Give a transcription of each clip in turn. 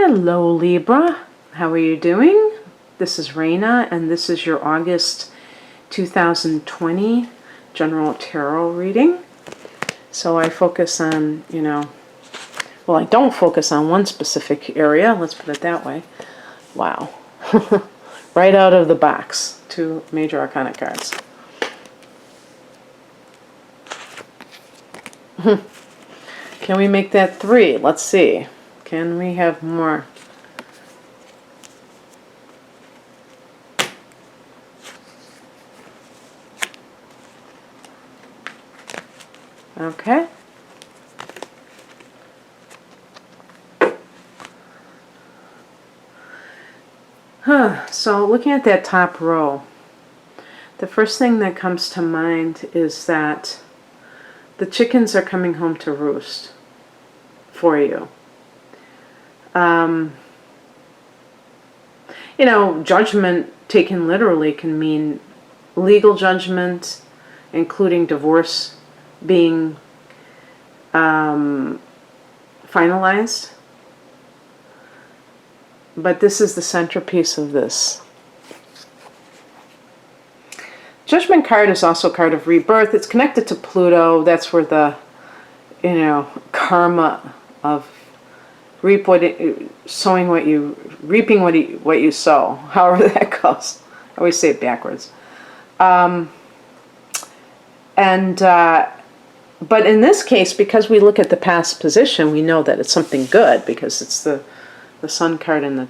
Hello Libra, how are you doing? This is Raina and this is your August 2020 general tarot reading. So I focus on, well, I don't focus on one specific area, let's put it that way. Wow. Right out of the box, 2 major arcana cards. Can we make that 3? Let's see. Can we have more? Okay. So looking at that top row, the first thing that comes to mind is that the chickens are coming home to roost for you. Judgment taken literally can mean legal judgment, including divorce being finalized. But this is the centerpiece of this. Judgment card is also a card of rebirth. It's connected to Pluto. That's where the, karma of reaping what you sow. However that goes. I always say it backwards. But in this case, because we look at the past position, we know that it's something good because it's the Sun card in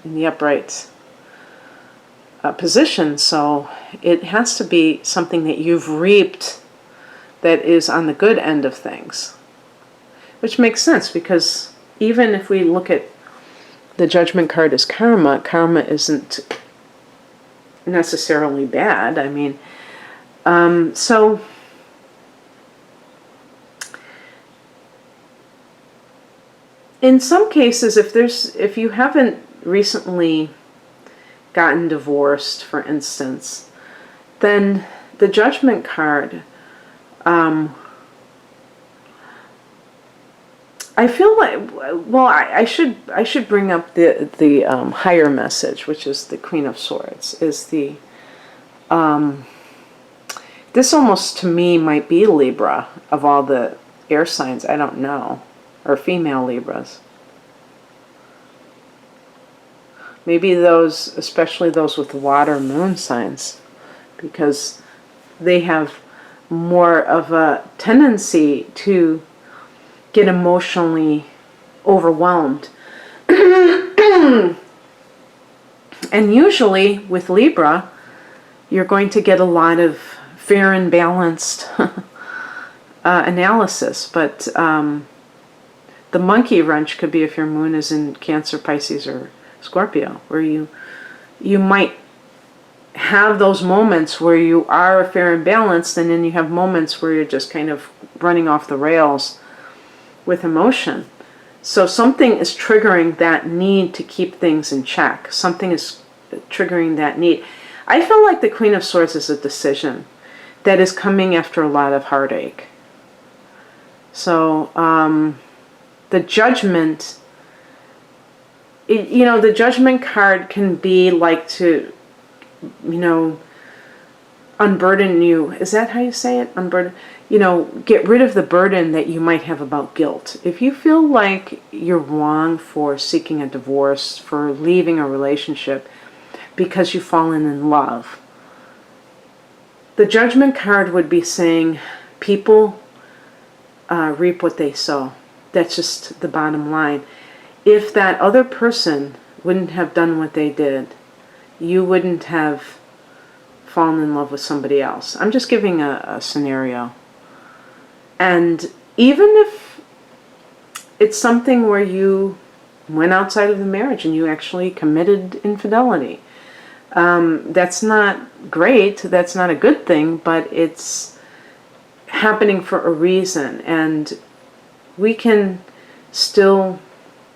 the upright position. So it has to be something that you've reaped that is on the good end of things, which makes sense because even if we look at the Judgment card as karma, karma isn't necessarily bad. I mean, so in some cases, if you haven't recently gotten divorced, for instance, then the Judgment card, I feel like, well, I should bring up the higher message, which is the Queen of Swords. Is the this almost to me might be Libra of all the air signs. I don't know, or female Libras. Maybe those, especially those with water moon signs, because they have more of a tendency to get emotionally overwhelmed. And usually with Libra, you're going to get a lot of fair and balanced analysis. But the monkey wrench could be if your moon is in Cancer, Pisces, or Scorpio, where you might have those moments where you are fair and balanced, and then you have moments where you're just kind of running off the rails with emotion. So something is triggering that need to keep things in check. Something is triggering that need. I feel like the Queen of Swords is a decision that is coming after a lot of heartache. So the Judgment, the Judgment card can be like to, unburden you. Is that how you say it? Unburden. Get rid of the burden that you might have about guilt. If you feel like you're wrong for seeking a divorce, for leaving a relationship because you've fallen in love, the Judgment card would be saying people reap what they sow. That's just the bottom line. If that other person wouldn't have done what they did, you wouldn't have fallen in love with somebody else. I'm just giving a scenario. And even if it's something where you went outside of the marriage and you actually committed infidelity, that's not great, that's not a good thing, but it's happening for a reason. And we can still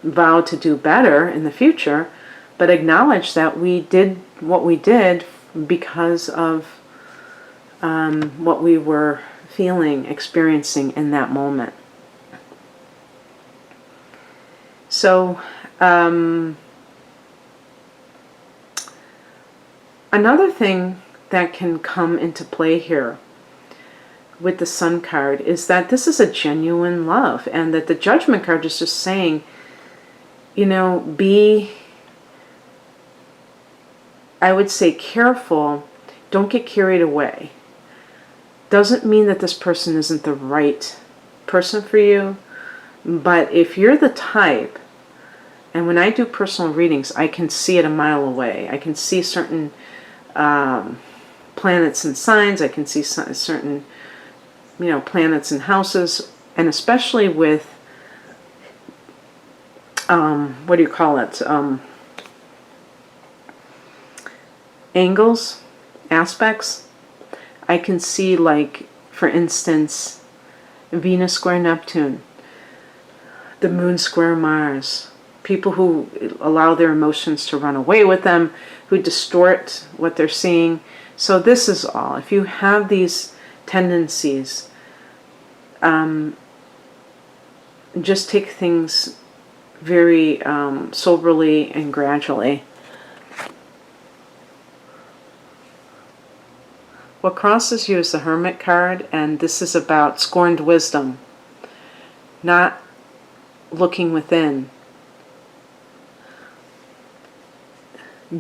vow to do better in the future, but acknowledge that we did what we did because of what we were feeling, experiencing in that moment. So, another thing that can come into play here with the Sun card is that this is a genuine love, and that the Judgment card is just saying, you know, be, I would say, careful. Don't get carried away. Doesn't mean that this person isn't the right person for you, but if you're the type, and when I do personal readings, I can see it a mile away. I can see certain planets and signs. I can see certain, you know, planets and houses, and especially with, what do you call it? Angles, aspects. I can see, like, for instance, Venus square Neptune, the Moon square Mars, people who allow their emotions to run away with them, who distort what they're seeing. So this is all. If you have these tendencies, just take things very soberly and gradually. What crosses you is the Hermit card, and this is about scorned wisdom, not looking within,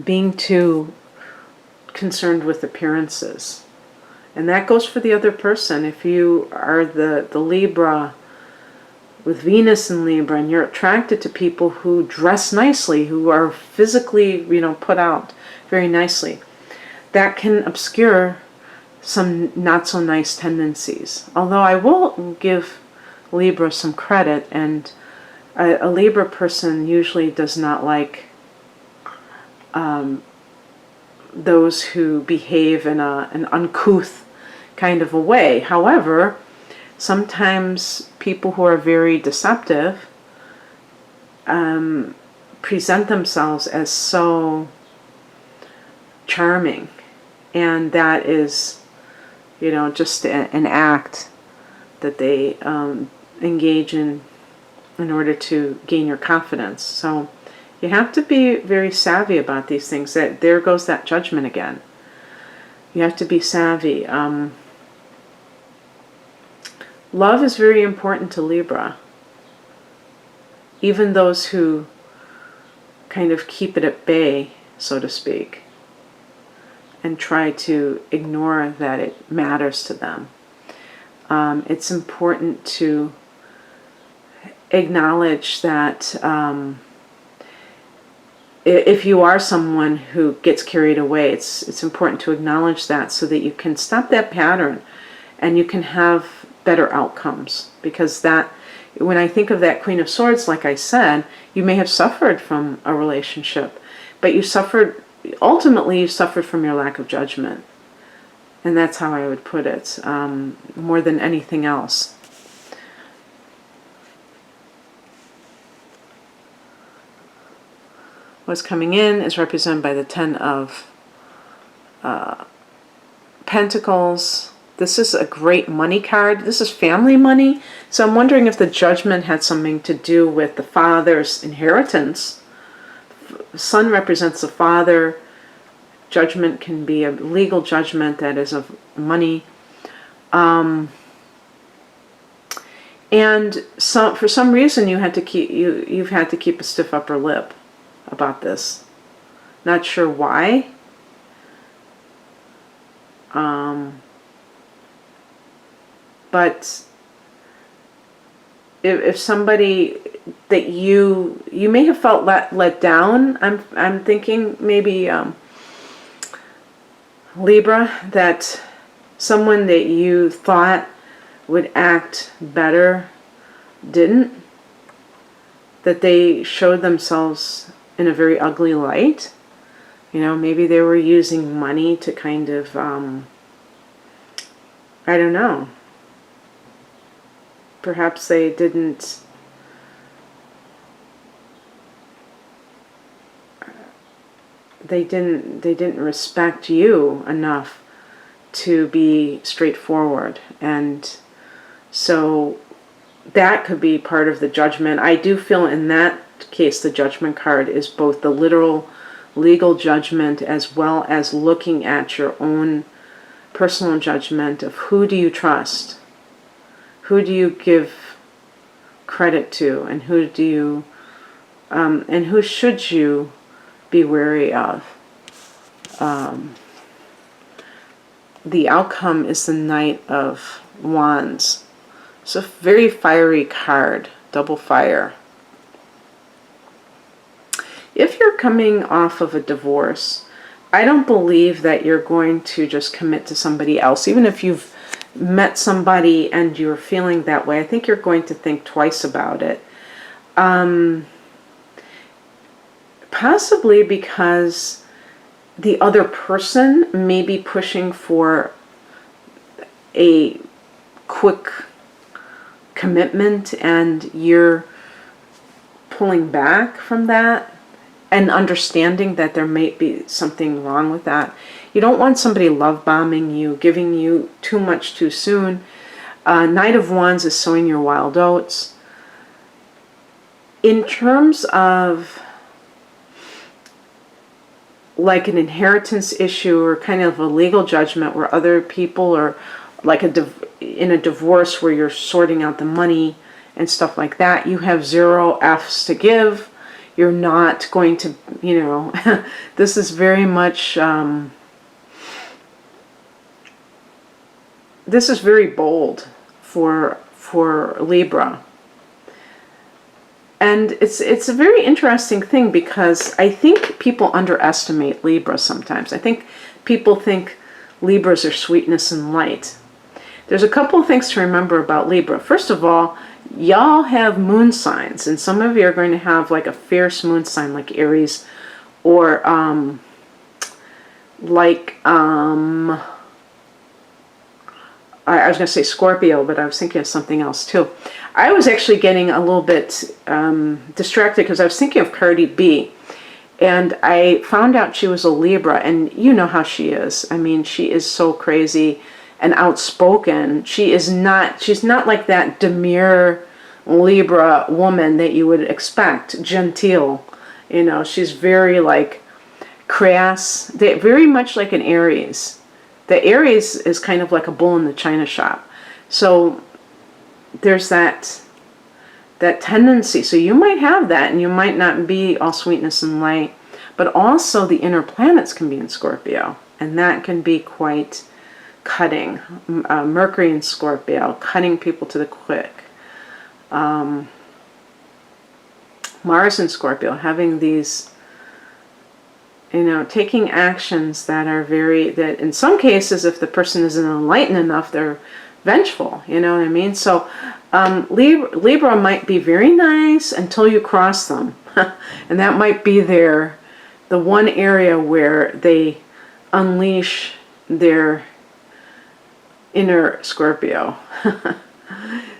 being too concerned with appearances. And that goes for the other person. If you are the Libra with Venus in Libra, and you're attracted to people who dress nicely, who are physically, you know, put out very nicely, that can obscure some not so nice tendencies. Although I will give Libra some credit, and a Libra person usually does not like those who behave in an uncouth kind of a way. However, sometimes people who are very deceptive present themselves as so charming, and that is, you know, just an act that they engage in order to gain your confidence. So you have to be very savvy about these things. That there goes that judgment again. You have to be savvy. Love is very important to Libra. Even those who kind of keep it at bay, so to speak, and try to ignore that it matters to them. It's important to acknowledge that if you are someone who gets carried away, it's important to acknowledge that, so that you can stop that pattern and you can have better outcomes. Because that, when I think of that Queen of Swords, like I said, you may have suffered from a relationship, but ultimately you suffered from your lack of judgment. And that's how I would put it, more than anything else. What's coming in is represented by the Ten of Pentacles. This is a great money card. This is family money. So I'm wondering if the Judgment had something to do with the father's inheritance. Sun represents the father. Judgment can be a legal judgment that is of money. And for some reason you've had to keep a stiff upper lip about this. Not sure why. But if somebody that you may have felt let down, I'm thinking maybe Libra, that someone that you thought would act better didn't, that they showed themselves in a very ugly light. You know, maybe they were using money to kind of, I don't know. Perhaps they didn't respect you enough to be straightforward, and so that could be part of the judgment. I do feel in that case the judgment card is both the literal legal judgment as well as looking at your own personal judgment of who do you trust, who do you give credit to, and who do you and who should you be wary of. The outcome is the Knight of Wands. It's a very fiery card, double fire. If you're coming off of a divorce, I don't believe that you're going to just commit to somebody else. Even if you've met somebody and you're feeling that way, I think you're going to think twice about it. Possibly because the other person may be pushing for a quick commitment and you're pulling back from that and understanding that there may be something wrong with that. You don't want somebody love bombing you, giving you too much too soon. Knight of Wands is sowing your wild oats. In terms of like an inheritance issue or kind of a legal judgment where other people are like in a divorce where you're sorting out the money and stuff like that, you have 0 F's to give. You're not going to, you know, this is very much, this is very bold for Libra. And it's a very interesting thing because I think people underestimate Libra sometimes. I think people think Libras are sweetness and light. There's a couple of things to remember about Libra. First of all, y'all have moon signs, and some of you are going to have like a fierce moon sign like Aries or I was going to say Scorpio, but I was thinking of something else too. I was actually getting a little bit distracted because I was thinking of Cardi B. And I found out she was a Libra, and you know how she is. I mean, she is so crazy and outspoken. She's not like that demure Libra woman that you would expect, genteel. You know, she's very like crass, very much like an Aries. The Aries is kind of like a bull in the china shop. So there's that tendency. So you might have that, and you might not be all sweetness and light, but also the inner planets can be in Scorpio, and that can be quite cutting. Mercury in Scorpio, cutting people to the quick. Mars in Scorpio, having these, you know, taking actions that are that in some cases, if the person isn't enlightened enough, they're vengeful, you know what I mean? So Libra might be very nice until you cross them. And that might be the one area where they unleash their inner Scorpio.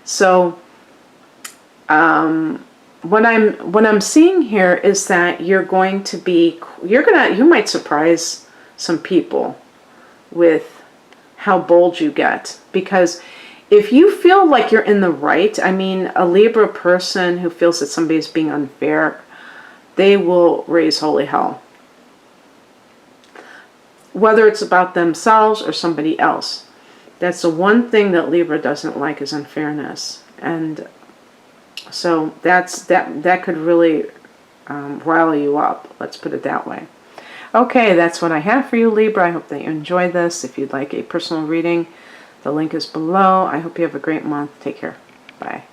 So what I'm seeing here is that you might surprise some people with how bold you get, because if you feel like you're in the right, I mean, a Libra person who feels that somebody's being unfair, they will raise holy hell, whether it's about themselves or somebody else. That's the one thing that Libra doesn't like, is unfairness. And so that could really rile you up, let's put it that way. Okay, that's what I have for you, Libra. I hope that you enjoyed this. If you'd like a personal reading, the link is below. I hope you have a great month. Take care. Bye.